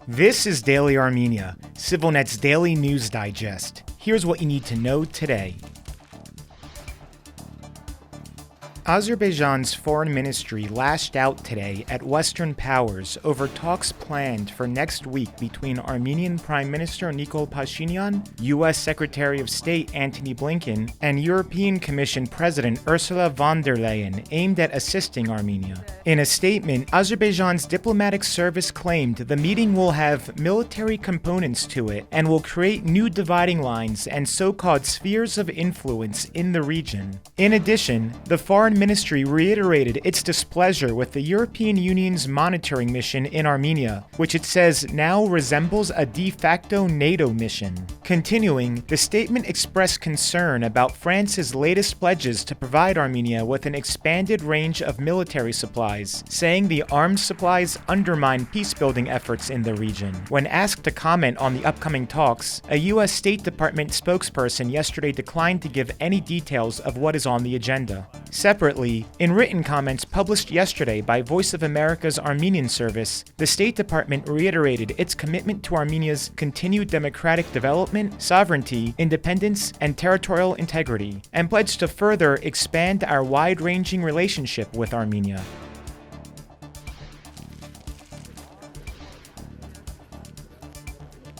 This is Daily Armenia, CivilNet's daily news digest. Here's what you need to know today. Azerbaijan's foreign ministry lashed out today at Western powers over talks planned for next week between Armenian Prime Minister Nikol Pashinyan, U.S. Secretary of State Antony Blinken, and European Commission President Ursula von der Leyen aimed at assisting Armenia. In a statement, Azerbaijan's diplomatic service claimed the meeting will have military components to it and will create new dividing lines and so-called spheres of influence in the region. In addition, the foreign ministry reiterated its displeasure with the European Union's monitoring mission in Armenia, which it says now resembles a de facto NATO mission. Continuing, the statement expressed concern about France's latest pledges to provide Armenia with an expanded range of military supplies, saying the arms supplies undermine peace-building efforts in the region. When asked to comment on the upcoming talks, a U.S. State Department spokesperson yesterday declined to give any details of what is on the agenda. Separately, in written comments published yesterday by Voice of America's Armenian service, the State Department reiterated its commitment to Armenia's continued democratic development, sovereignty, independence, and territorial integrity, and pledged to further expand our wide-ranging relationship with Armenia.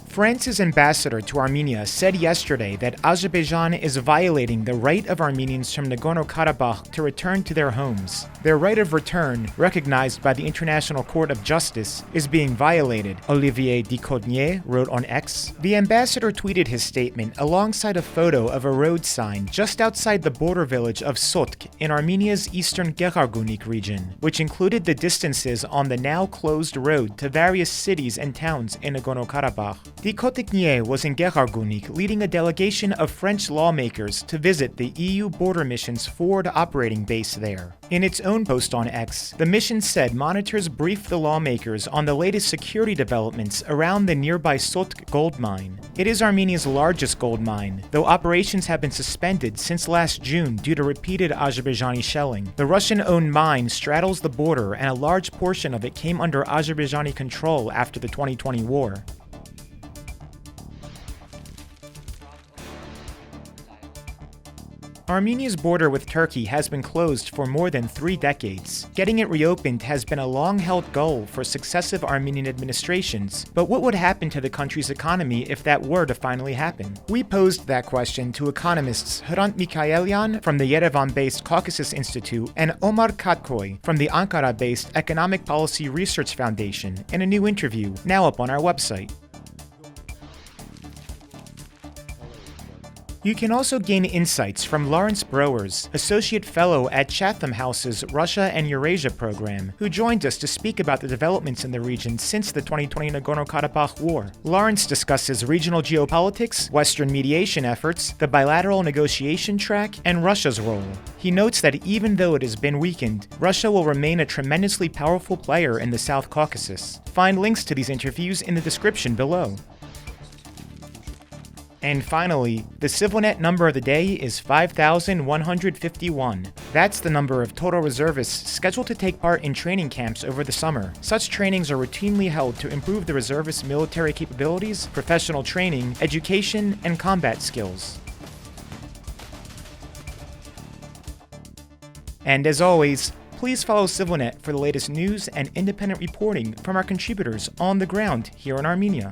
France's ambassador to Armenia said yesterday that Azerbaijan is violating the right of Armenians from Nagorno-Karabakh to return to their homes. Their right of return, recognized by the International Court of Justice, is being violated, Olivier Dicoudnier wrote on X. The ambassador tweeted his statement alongside a photo of a road sign just outside the border village of Sotk in Armenia's eastern Gekhargunik region, which included the distances on the now closed road to various cities and towns in Nagorno-Karabakh. Dicoudnier was in Gekhargunik leading a delegation of French lawmakers to visit the EU border mission's forward operating base there. In its own post on X, the mission said monitors briefed the lawmakers on the latest security developments around the nearby Sotk gold mine. It is Armenia's largest gold mine, though operations have been suspended since last June due to repeated Azerbaijani shelling. The Russian-owned mine straddles the border and a large portion of it came under Azerbaijani control after the 2020 war. Armenia's border with Turkey has been closed for more than 3 decades. Getting it reopened has been a long-held goal for successive Armenian administrations, but what would happen to the country's economy if that were to finally happen? We posed that question to economists Hrant Mikhaelian from the Yerevan-based Caucasus Institute and Omar Katkoy from the Ankara-based Economic Policy Research Foundation in a new interview, now up on our website. You can also gain insights from Lawrence Browers, Associate Fellow at Chatham House's Russia and Eurasia program, who joined us to speak about the developments in the region since the 2020 Nagorno-Karabakh war. Lawrence discusses regional geopolitics, Western mediation efforts, the bilateral negotiation track, and Russia's role. He notes that even though it has been weakened, Russia will remain a tremendously powerful player in the South Caucasus. Find links to these interviews in the description below. And finally, the CivilNet number of the day is 5,151. That's the number of total reservists scheduled to take part in training camps over the summer. Such trainings are routinely held to improve the reservists' military capabilities, professional training, education, and combat skills. And as always, please follow CivilNet for the latest news and independent reporting from our contributors on the ground here in Armenia.